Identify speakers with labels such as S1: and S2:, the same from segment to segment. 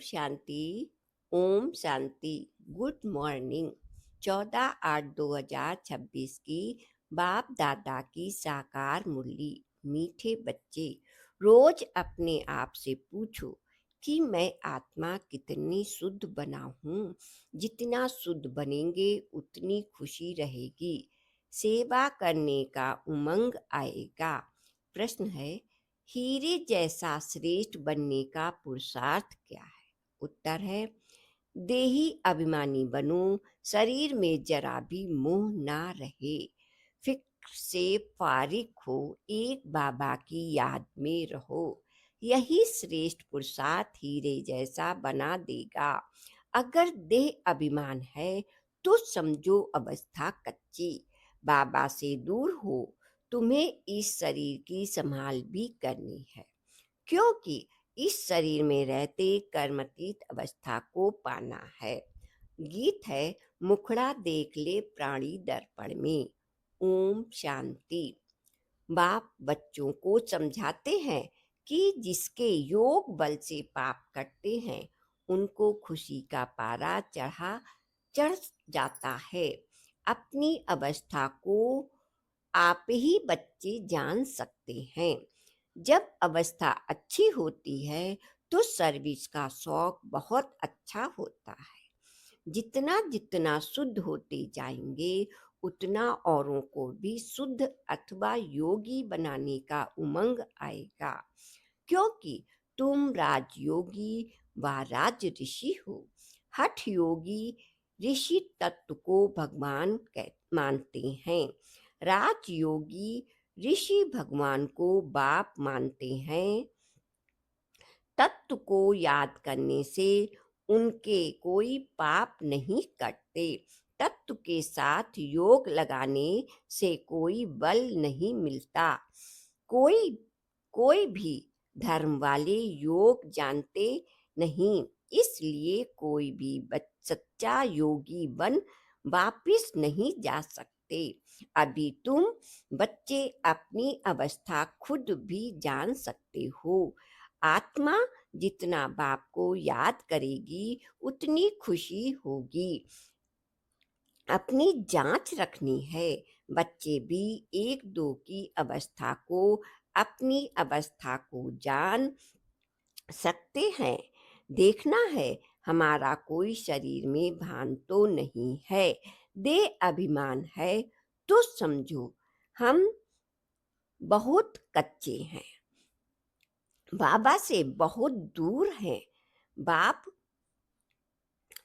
S1: शांति। Om Shanti. Good morning. 14/8/2026 की बाप दादा की साकार मुरली। मीठे बच्चे, रोज अपने आप से पूछो कि मैं आत्मा कितनी शुद्ध बना हूँ। जितना शुद्ध बनेंगे उतनी खुशी रहेगी, सेवा करने का उमंग आएगा। प्रश्न है, हीरे जैसा श्रेष्ठ बनने का पुरुषार्थ क्या है? उत्तर है, देही अभिमानी बनो, शरीर में जरा भी मोह ना रहे, फिक्र से फारिग हो, एक बाबा की याद में रहो। यही श्रेष्ठ पुरुषार्थ हीरे जैसा बना देगा। अगर देह अभिमान है तो समझो अवस्था कच्ची। बाबा से दूर हो, तुम्हें इस शरीर की संभाल भी करनी है, क्योंकि इस शरीर में रहते कर्मतीत अवस्था को पाना है। गीत है, मुखड़ा देख ले प्राणी दर्पण में। ओम शांति। बाप बच्चों को समझाते हैं कि जिसके योग बल से पाप कटते हैं उनको खुशी का पारा चढ़ जाता है। अपनी अवस्था को आप ही बच्चे जान सकते हैं। जब अवस्था अच्छी होती है तो सर्विस का शौक बहुत अच्छा होता है। जितना जितना शुद्ध होते जाएंगे उतना औरों को भी शुद्ध अथवा योगी बनाने का उमंग आएगा, क्योंकि तुम राजयोगी व राज ऋषि हो। हठ योगी ऋषि तत्व को भगवान मानते हैं। राजयोगी ऋषि भगवान को बाप मानते हैं। तत्व को याद करने से उनके कोई पाप नहीं कटते। तत्व के साथ योग लगाने से कोई बल नहीं मिलता। कोई कोई भी धर्म वाले योग जानते नहीं, इसलिए कोई भी सच्चा योगी बन वापिस नहीं जा सकते। अभी तुम बच्चे अपनी अवस्था खुद भी जान सकते हो। आत्मा जितना बाप को याद करेगी उतनी खुशी होगी। अपनी जांच रखनी है। बच्चे भी एक दो की अवस्था को, अपनी अवस्था को जान सकते हैं। देखना है हमारा कोई शरीर में भान तो नहीं है। देह अभिमान है तो समझो हम बहुत कच्चे हैं, बाबा से बहुत दूर हैं। बाप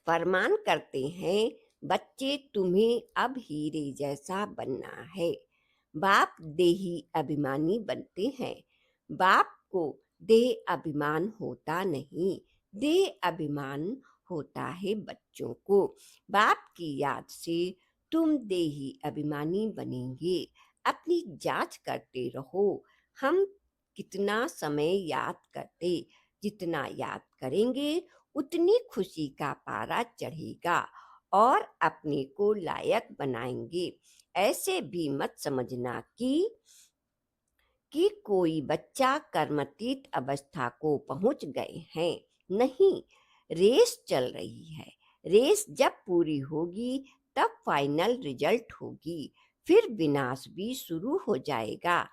S1: फरमान करते हैं, बच्चे तुम्हें अब हीरे जैसा बनना है। बाप देही अभिमानी बनते हैं। बाप को देह अभिमान होता नहीं, देह अभिमान होता है बच्चों को। बाप की याद से तुम देही अभिमानी बनेंगे। अपनी जांच करते रहो। हम कितना समय याद करते, जितना याद करेंगे उतनी खुशी का पारा चढ़ेगा और अपने को लायक बनाएंगे। ऐसे भी मत समझना कि कोई बच्चा कर्मतीत अवस्था को पहुंच गए हैं। नहीं, रेस चल रही है। रेस जब पूरी होगी तब फाइनल रिजल्ट होगी, फिर विनाश भी शुरू हो जाएगा।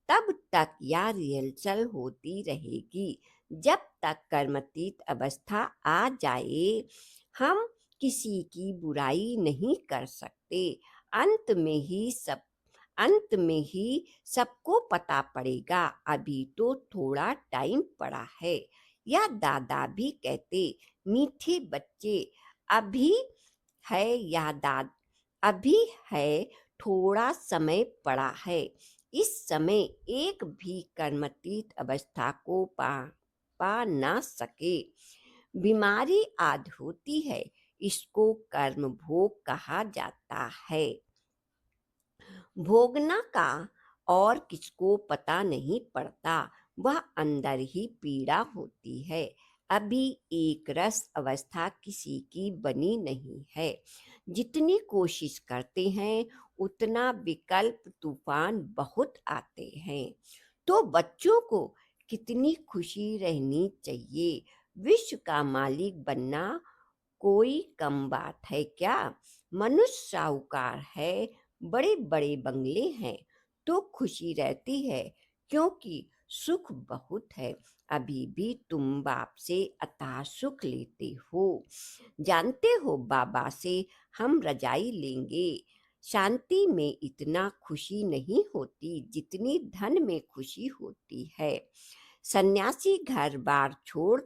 S1: तब तक यह रिहर्सल होती रहेगी। जब तक कर्मतीत अवस्था आ जाए हम किसी की बुराई नहीं कर सकते। अंत में ही सब अंत में ही सबको पता पड़ेगा। अभी तो थोड़ा टाइम पड़ा है। यह दादा भी कहते, मीठे बच्चे, अभी है यह दाद अभी है, थोड़ा समय पड़ा है। इस समय एक भी कर्मतीत अवस्था को पा ना सके। बीमारी आद होती है, इसको कर्म भोग कहा जाता है। भोगना का और किसको पता नहीं पड़ता, वह अंदर ही पीड़ा होती है। अभी एक रस अवस्था किसी की बनी नहीं है। जितनी कोशिश करते हैं उतना विकल्प तूफान बहुत आते हैं। तो बच्चों को कितनी खुशी रहनी चाहिए। विश्व का मालिक बनना कोई कम बात है क्या? मनुष्य साहूकार है, बड़े बड़े बंगले हैं, तो खुशी रहती है, क्योंकि सुख बहुत है। अभी भी तुम बाप से अथाह सुख लेते हो। जानते हो, बाबा से हम रजाई लेंगे। शांति में इतना खुशी नहीं होती जितनी धन में खुशी होती है। सन्यासी घर बार छोड़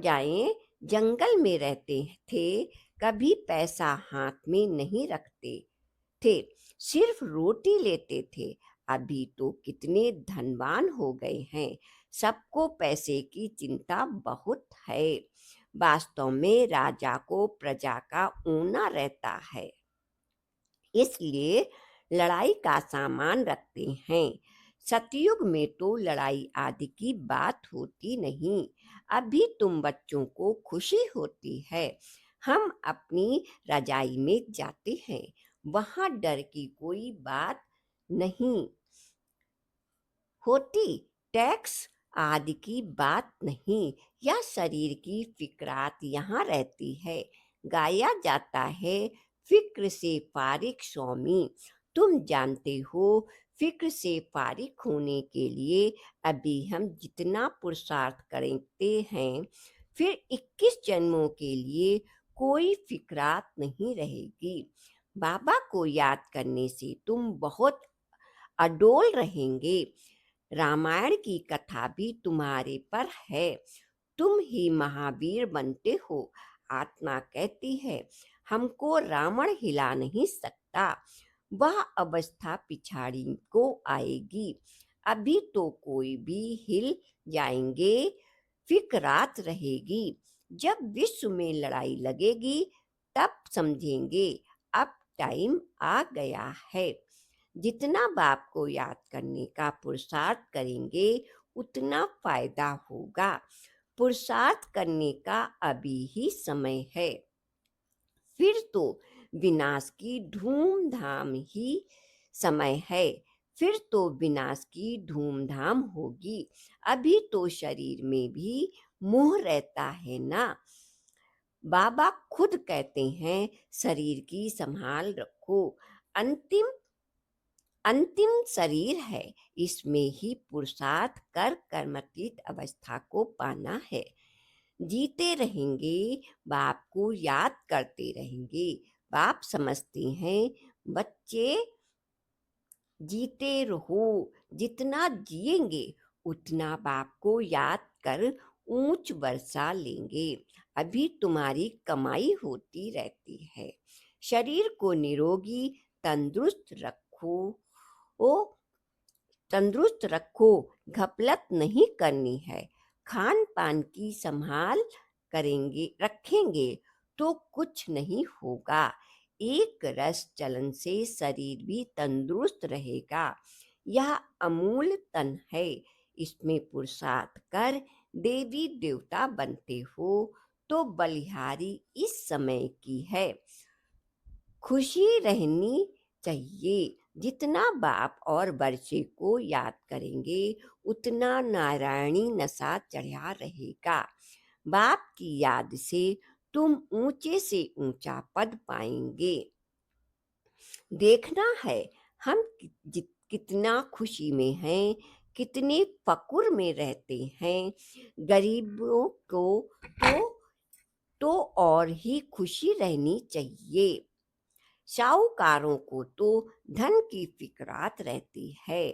S1: जाएं, जंगल में रहते थे, कभी पैसा हाथ में नहीं रखते थे, सिर्फ रोटी लेते थे। अभी तो कितने धनवान हो गए हैं, सबको पैसे की चिंता बहुत है। वास्तव में राजा को प्रजा का ऊना रहता है, इसलिए लड़ाई का सामान रखते हैं। सतयुग में तो लड़ाई आदि की बात होती नहीं। अभी तुम बच्चों को खुशी होती है। हम अपनी रजाई में जाते हैं, वहां डर की कोई बात नहीं होती, टैक्स आदि की बात नहीं, या शरीर की फिक्रात यहाँ रहती है। गाया जाता है, फिक्र से फारिग स्वामी। तुम जानते हो, फिक्र से फारिग होने के लिए अभी हम जितना पुरुषार्थ करते हैं, फिर 21 जन्मों के लिए कोई फिक्रात नहीं रहेगी। बाबा को याद करने से तुम बहुत अडोल रहेंगे। रामायण की कथा भी तुम्हारे पर है, तुम ही महावीर बनते हो। आत्मा कहती है, हमको रावण हिला नहीं सकता, वह अवस्था पिछाड़ी को आएगी। अभी तो कोई भी हिल जाएंगे, फिक्रात रहेगी। जब विश्व में लड़ाई लगेगी, तब समझेंगे अब टाइम आ गया है। जितना बाप को याद करने का पुरुषार्थ करेंगे, उतना फायदा होगा। पुरुषार्थ करने का अभी ही समय है, फिर तो विनाश की धूमधाम ही समय है। फिर तो विनाश की धूमधाम होगी। अभी तो शरीर में भी मोह रहता है ना। बाबा खुद कहते हैं, शरीर की संभाल रखो। अंतिम अंतिम शरीर है, इसमें ही पुरुषार्थ कर कर्मतीत अवस्था को पाना है। जीते रहेंगे, बाप को याद करते रहेंगे। बाप समझते हैं, बच्चे जीते रहो, जितना जिएंगे उतना बाप को याद कर ऊंच वर्षा लेंगे। अभी तुम्हारी कमाई होती रहती है। शरीर को निरोगी तंदुरुस्त रखो, ओ तंदुरुस्त रखो, घपलत नहीं करनी है। खान पान की संभाल रखेंगे तो कुछ नहीं होगा। एक रस चलन से शरीर भी तंदुरुस्त रहेगा। यह अमूल तन है, इसमें पुरुषार्थ कर देवी देवता बनते हो तो बलिहारी इस समय की है। खुशी रहनी चाहिए। जितना बाप और बच्चे को याद करेंगे, उतना नारायणी नशा चढ़ा रहेगा। बाप की याद से तुम ऊंचे से ऊंचा पद पाएंगे। देखना है, हम कितना खुशी में हैं, कितने फकुर में रहते हैं। गरीबों को तो तो और ही खुशी रहनी चाहिए। साहूकारों को तो धन की फिक्रात रहती है,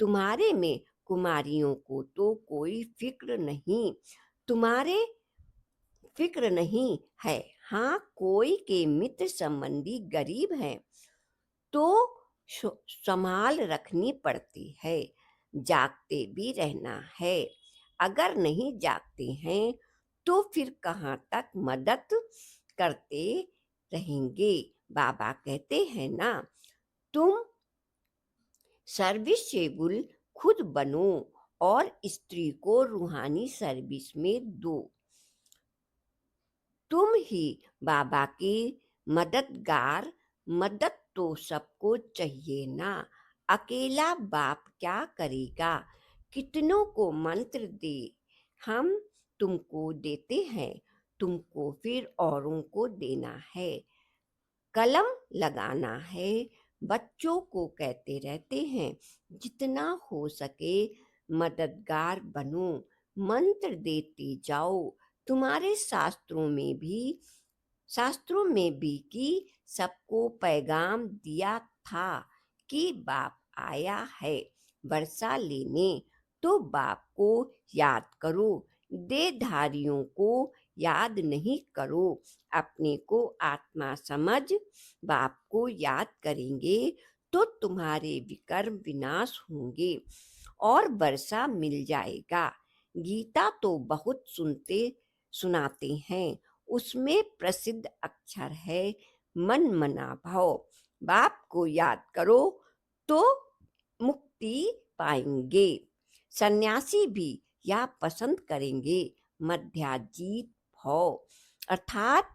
S1: तुम्हारे में कुमारियों को तो कोई फिक्र नहीं। तुम्हारे फिक्र नहीं है। हाँ, कोई के मित्र संबंधी गरीब हैं तो संभाल रखनी पड़ती है। जागते भी रहना है। अगर नहीं जागते हैं तो फिर कहाँ तक मदद करते रहेंगे। बाबा कहते हैं ना, तुम सर्विसेबल खुद बनो और स्त्री को रूहानी सर्विस में दो। तुम ही बाबा की मददगार। मदद तो सबको चाहिए ना। अकेला बाप क्या करेगा, कितनों को मंत्र दे। हम तुमको देते हैं, तुमको फिर औरों को देना है, कलम लगाना है। बच्चों को कहते रहते हैं, जितना हो सके मददगार बनो, मंत्र देते जाओ। तुम्हारे शास्त्रों में भी कि सबको पैगाम दिया था कि बाप आया है वर्षा लेने, तो बाप को याद करो, देहधारियों को याद नहीं करो। अपने को आत्मा समझ बाप को याद करेंगे तो तुम्हारे विकर्म विनाश होंगे और वर्षा मिल जाएगा। गीता तो बहुत सुनाते हैं, उसमें प्रसिद्ध अक्षर है मन मना भव। बाप को याद करो तो मुक्ति पाएंगे। सन्यासी भी यह पसंद करेंगे, मध्याजीत भव, अर्थात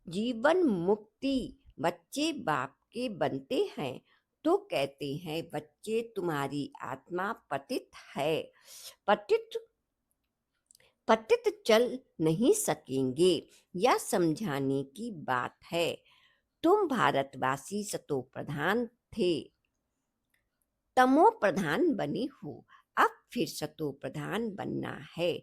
S1: जीवन मुक्ति। बच्चे बाप के बनते हैं तो कहते हैं, बच्चे तुम्हारी आत्मा पतित है, पतित पतित चल नहीं सकेंगे। यह समझाने की बात है। तुम भारतवासी सतो प्रधान थे, तमो प्रधान बने हो, अब फिर सतो प्रधान बनना है।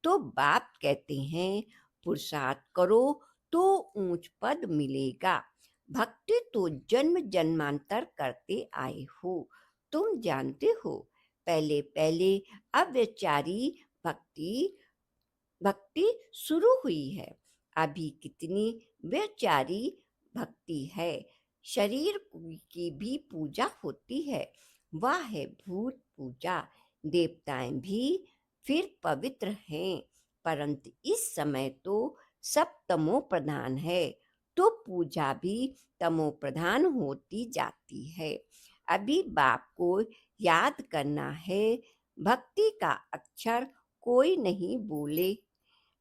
S1: तो बाप कहते हैं, पुरुषार्थ करो तो ऊंच पद मिलेगा। भक्ति तो जन्म जन्मांतर करते आए हो, तुम जानते हो। पहले पहले अव्यचारी भक्ति भक्ति शुरू हुई है, अभी कितनी वैचारी भक्ति है। शरीर की भी पूजा होती है, वह है भूत पूजा। देवताएं भी फिर पवित्र हैं, परंतु इस समय तो सब तमो प्रधान है, तो पूजा भी तमो प्रधान होती जाती है। अभी बाप को याद करना है, भक्ति का अक्षर कोई नहीं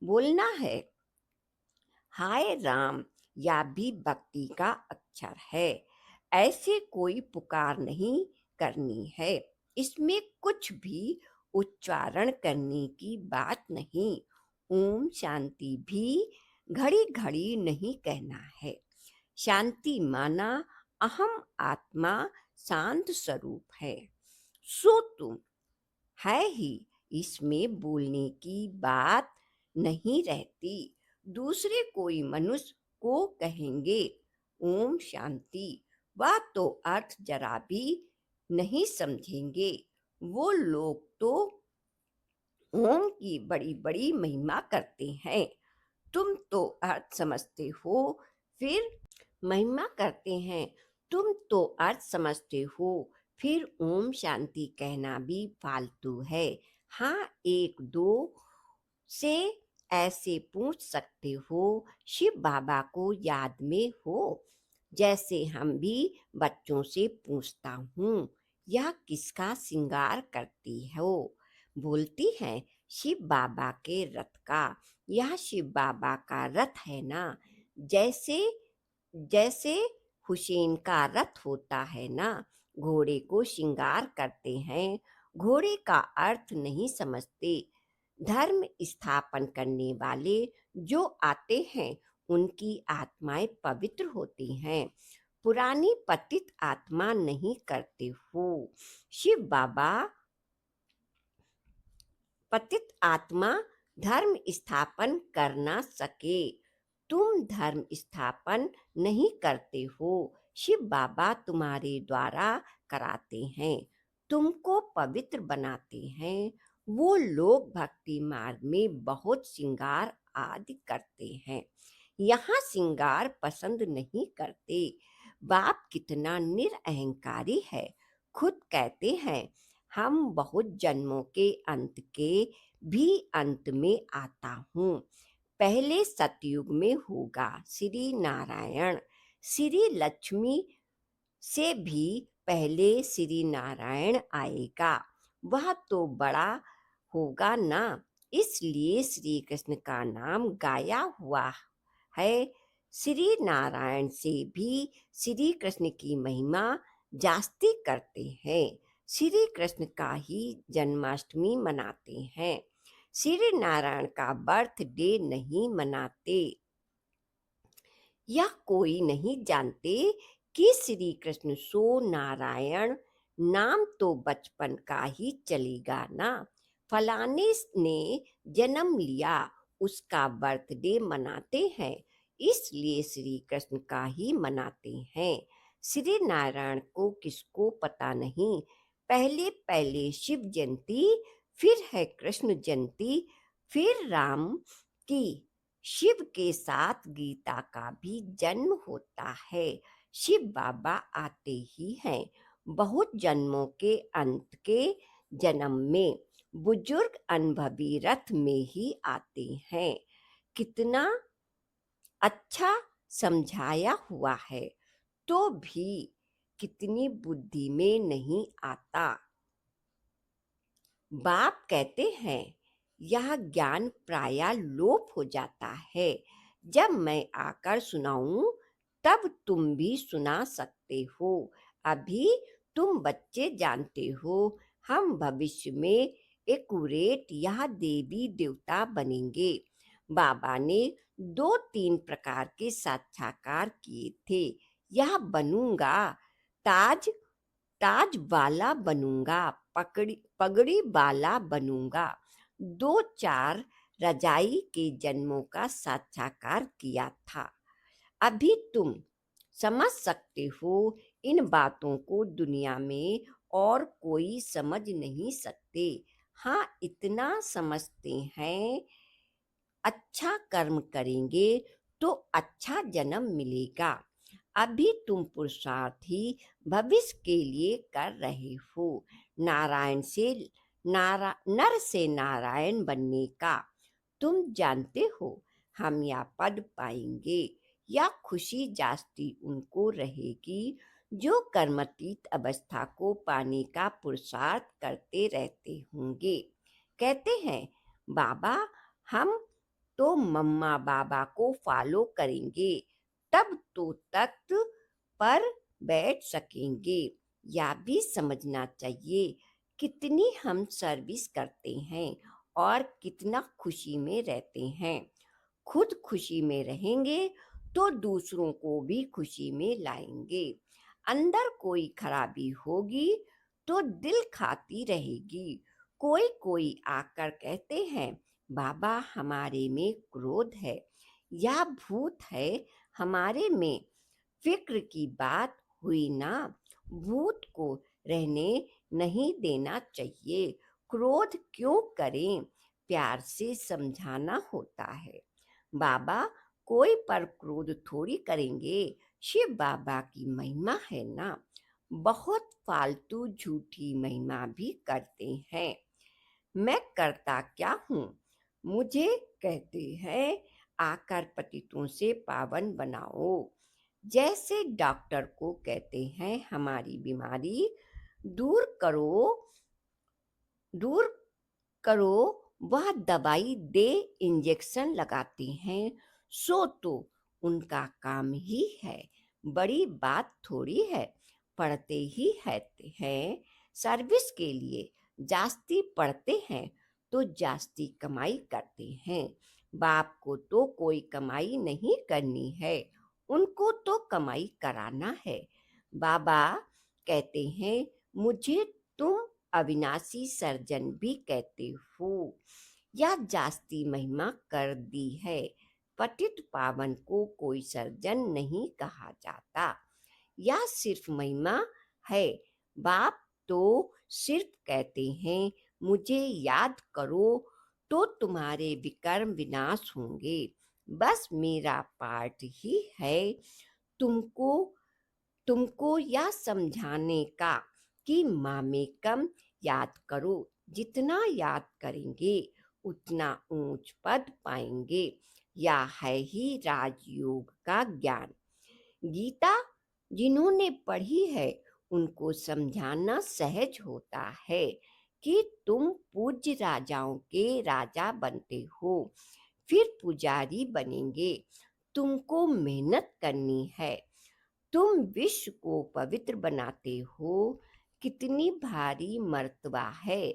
S1: बोलना है। हाय राम, या भी भक्ति का अक्षर है, ऐसे कोई पुकार नहीं करनी है। इसमें कुछ भी उच्चारण करने की बात नहीं। ओम शांति भी घड़ी घड़ी नहीं कहना है। शांति माना अहम आत्मा शांत स्वरूप है, सो तुम है ही, इसमें बोलने की बात नहीं रहती। दूसरे कोई मनुष्य को कहेंगे ओम शांति, वह तो अर्थ जरा भी नहीं समझेंगे। वो लोग तो ओम की बड़ी बड़ी महिमा करते हैं, तुम तो अर्थ समझते हो, फिर महिमा करते हैं। तुम तो अर्थ समझते हो, फिर ओम शांति कहना भी फालतू है। हाँ, एक दो से ऐसे पूछ सकते हो, शिव बाबा को याद में हो, जैसे हम भी बच्चों से पूछता हूँ, यह किसका श्रृंगार करती हो? बोलती हैं, शिव बाबा के रथ का। यह शिव बाबा का रथ है ना, जैसे जैसे हुसैन का रथ होता है ना। घोड़े को श्रृंगार करते हैं, घोड़े का अर्थ नहीं समझते। धर्म स्थापन करने वाले जो आते हैं, उनकी आत्माएं पवित्र होती हैं, पुरानी पतित आत्मा नहीं करते हो। शिव बाबा पतित आत्मा धर्म स्थापन कर ना सके। तुम धर्म स्थापन नहीं करते हो, शिव बाबा तुम्हारे द्वारा कराते हैं, तुमको पवित्र बनाते हैं। वो लोग भक्ति मार्ग में बहुत श्रृंगार आदि करते हैं, यहाँ श्रृंगार पसंद नहीं करते। बाप कितना निरअहंकारी है, खुद कहते हैं, हम बहुत जन्मों के अंत के भी अंत में आता हूँ। पहले सतयुग में होगा श्री नारायण, श्री लक्ष्मी से भी पहले श्री नारायण आएगा, वह तो बड़ा होगा ना, इसलिए श्री कृष्ण का नाम गाया हुआ है। श्री नारायण से भी श्री कृष्ण की महिमा जास्ती करते हैं, श्री कृष्ण का ही जन्माष्टमी मनाते हैं। श्री नारायण का बर्थडे नहीं मनाते। यह कोई नहीं जानते कि श्री कृष्ण सो नारायण नाम तो बचपन का ही चलेगा ना। फलाने ने जन्म लिया, उसका बर्थडे मनाते हैं, इसलिए श्री कृष्ण का ही मनाते हैं। श्री नारायण को किसको पता नहीं। पहले पहले शिव जयंती, फिर है कृष्ण जयंती, फिर राम की। शिव के साथ गीता का भी जन्म होता है। शिव बाबा आते ही हैं बहुत जन्मों के अंत के जन्म में। बुजुर्ग अनुभवी रथ में ही आते हैं। कितना अच्छा समझाया हुआ है, तो भी कितनी बुद्धि में नहीं आता। बाप कहते हैं यह ज्ञान प्रायः लोप हो जाता है। जब मैं आकर सुनाऊं तब तुम भी सुना सकते हो। अभी तुम बच्चे जानते हो हम भविष्य में एक्यूरेट यह देवी देवता बनेंगे। बाबा ने 2-3 प्रकार के साक्षात्कार किए थे। यह बनूंगा, ताज ताज वाला बनूंगा, पगड़ी पगड़ी वाला बनूंगा। 2-4 रजाई के जन्मों का साक्षात्कार किया था। अभी तुम समझ सकते हो इन बातों को दुनिया में और कोई समझ नहीं सकते। हाँ, इतना समझते हैं अच्छा कर्म करेंगे तो अच्छा जन्म मिलेगा। अभी तुम पुरुषार्थ ही भविष्य के लिए कर रहे हो। नारायण से नर से नारायण बनने का। तुम जानते हो हम या पद पाएंगे या खुशी जास्ती उनको रहेगी जो कर्मातीत अवस्था को पाने का पुरुषार्थ करते रहते होंगे। कहते हैं बाबा हम तो मम्मा बाबा को फॉलो करेंगे, तब तो तख्त पर बैठ सकेंगे। या भी समझना चाहिए कितनी हम सर्विस करते हैं और कितना खुशी में रहते हैं। खुद खुशी में रहेंगे तो दूसरों को भी खुशी में लाएंगे। अंदर कोई खराबी होगी तो दिल खाती रहेगी। कोई कोई आकर कहते हैं बाबा हमारे में क्रोध है या भूत है हमारे में। फिक्र की बात हुई ना। भूत को रहने नहीं देना चाहिए। क्रोध क्यों करें, प्यार से समझाना होता है। बाबा कोई पर क्रोध थोड़ी करेंगे। शिव बाबा की महिमा है ना। बहुत फालतू झूठी महिमा भी करते हैं। मैं करता क्या हूँ। मुझे कहते हैं आकर पतितों से पावन बनाओ। जैसे डॉक्टर को कहते हैं हमारी बीमारी दूर करो दूर करो, वह दवाई दे इंजेक्शन लगाते हैं, सो तो उनका काम ही है। बड़ी बात थोड़ी है। पढ़ते ही हैं सर्विस के लिए। जास्ती पढ़ते हैं तो जास्ती कमाई करते हैं। बाप को तो कोई कमाई नहीं करनी है, उनको तो कमाई कराना है। बाबा कहते हैं मुझे तुम अविनाशी सर्जन भी कहते हो। या जास्ती महिमा कर दी है। पतित पावन को कोई सर्जन नहीं कहा जाता। या सिर्फ महिमा है। बाप तो सिर्फ कहते हैं मुझे याद करो तो तुम्हारे विकर्म विनाश होंगे। बस मेरा पार्ट ही है तुमको तुमको यह समझाने का कि माँ कम याद करो। जितना याद करेंगे उतना ऊंच पद पाएंगे। या है ही राजयोग का ज्ञान। गीता जिन्होंने पढ़ी है उनको समझाना सहज होता है कि तुम पूज्य राजाओं के राजा बनते हो, फिर पुजारी बनेंगे। तुमको मेहनत करनी है। तुम विश्व को पवित्र बनाते हो। कितनी भारी मर्तबा है।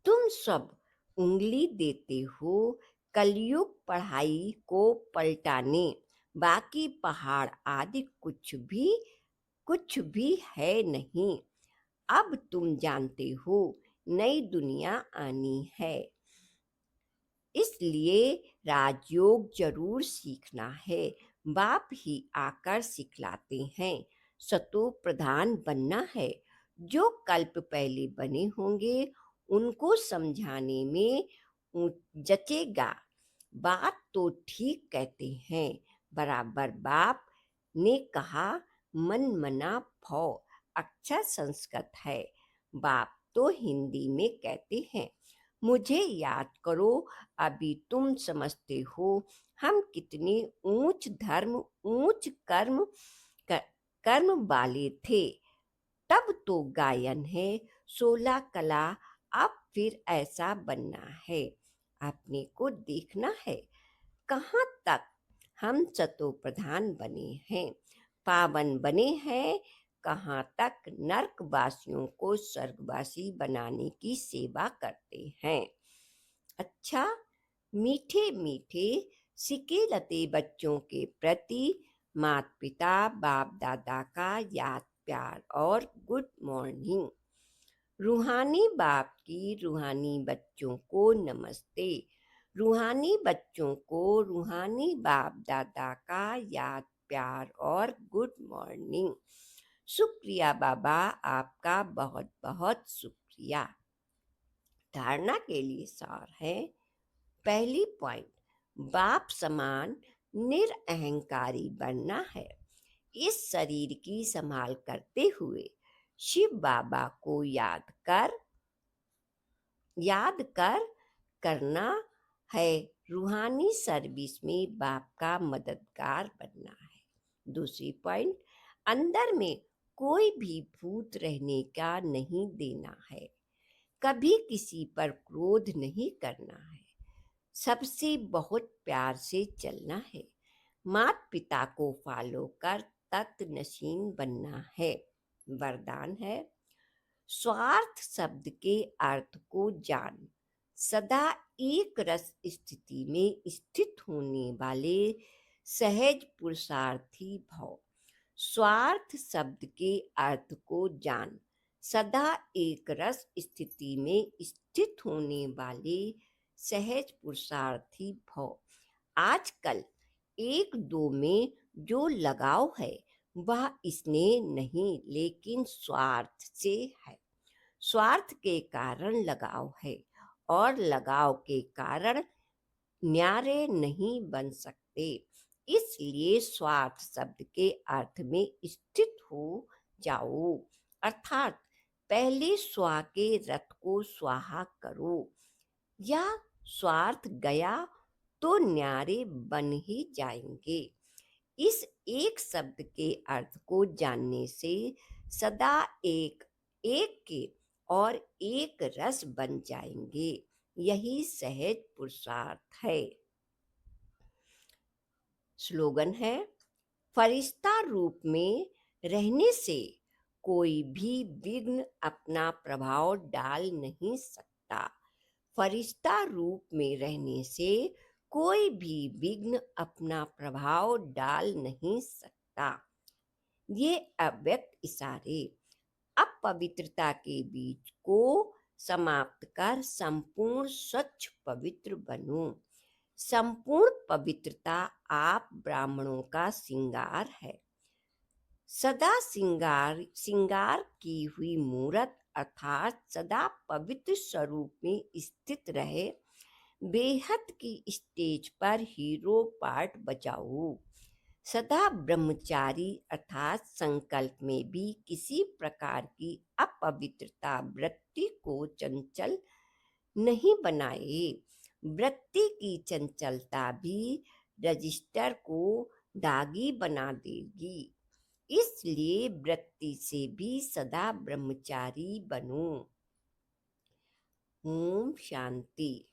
S1: तुम सब उंगली देते हो कलयुग पढ़ाई को पलटाने, बाकी पहाड़ आदि कुछ भी है नहीं। अब तुम जानते हो नई दुनिया आनी है, इसलिए राजयोग जरूर सीखना है। बाप ही आकर सिखलाते हैं। सतो प्रधान बनना है। जो कल्प पहले बने होंगे उनको समझाने में जचेगा। बात तो ठीक कहते हैं। बराबर बाप ने कहा, मन मना भौ। अच्छा संस्कृत है। बाप तो हिंदी में कहते हैं, मुझे याद करो, अभी तुम समझते हो हम कितने ऊंच धर्म ऊंच कर्म वाले थे। तब तो गायन है, 16 कला। अब फिर ऐसा बनना है, अपने को देखना है कहाँ तक हम सतो प्रधान बने हैं, पावन बने हैं। कहाँ तक नरकवासियों को स्वर्गवासी बनाने की सेवा करते हैं। अच्छा, मीठे मीठे सिके लते बच्चों के प्रति माता पिता बाप दादा का याद प्यार और गुड मॉर्निंग। रूहानी बाप की रूहानी बच्चों को नमस्ते। रूहानी बच्चों को रूहानी बाप दादा का याद प्यार और गुड मॉर्निंग। शुक्रिया बाबा, आपका बहुत बहुत शुक्रिया। धारणा के लिए सार है। पहली पॉइंट, बाप समान निरअहंकारी बनना है। इस शरीर की संभाल करते हुए शिव बाबा को याद कर करना है। रूहानी सर्विस में बाप का मददगार बनना है। दूसरी पॉइंट, अंदर में कोई भी भूत रहने का नहीं देना है। कभी किसी पर क्रोध नहीं करना है। सबसे बहुत प्यार से चलना है। माता पिता को फॉलो कर तख्त नशीन बनना है। वरदान है, स्वार्थ शब्द के अर्थ को जान। सदा एक रस स्थिति में स्थित होने वाले सहज पुरुषार्थी भव। स्वार्थ शब्द के अर्थ को जान। सदा एक रस स्थिति में स्थित होने वाले सहज पुरुषार्थी भव। आजकल एक दो में जो लगाव है वह इसने नहीं लेकिन स्वार्थ से है। स्वार्थ के कारण लगाव है और लगाव के कारण न्यारे नहीं बन सकते। इसलिए स्वार्थ शब्द के अर्थ में स्थित हो जाओ, अर्थात पहले स्वा के रथ को स्वाहा करो। या स्वार्थ गया तो न्यारे बन ही जाएंगे। इस एक शब्द के अर्थ को जानने से सदा एक एक के और एक रस बन जाएंगे। यही सहज पुरुषार्थ है। स्लोगन है, फरिश्ता रूप में रहने से कोई भी विघ्न अपना प्रभाव डाल नहीं सकता। फरिश्ता रूप में रहने से कोई भी विघ्न अपना प्रभाव डाल नहीं सकता। ये अव्यक्त इशारे अपवित्रता के बीज को समाप्त कर संपूर्ण स्वच्छ पवित्र बनो। संपूर्ण पवित्रता आप ब्राह्मणों का श्रृंगार है। सदा श्रृंगार की हुई मूरत अर्थात सदा पवित्र स्वरूप में स्थित रहे। बेहद की स्टेज पर हीरो पार्ट बजाओ। सदा ब्रह्मचारी अर्थात संकल्प में भी किसी प्रकार की अपवित्रता वृत्ति को चंचल नहीं बनाए। वृत्ति की चंचलता भी रजिस्टर को दागी बना देगी। इसलिए वृत्ति से भी सदा ब्रह्मचारी बनो। ओम शांति।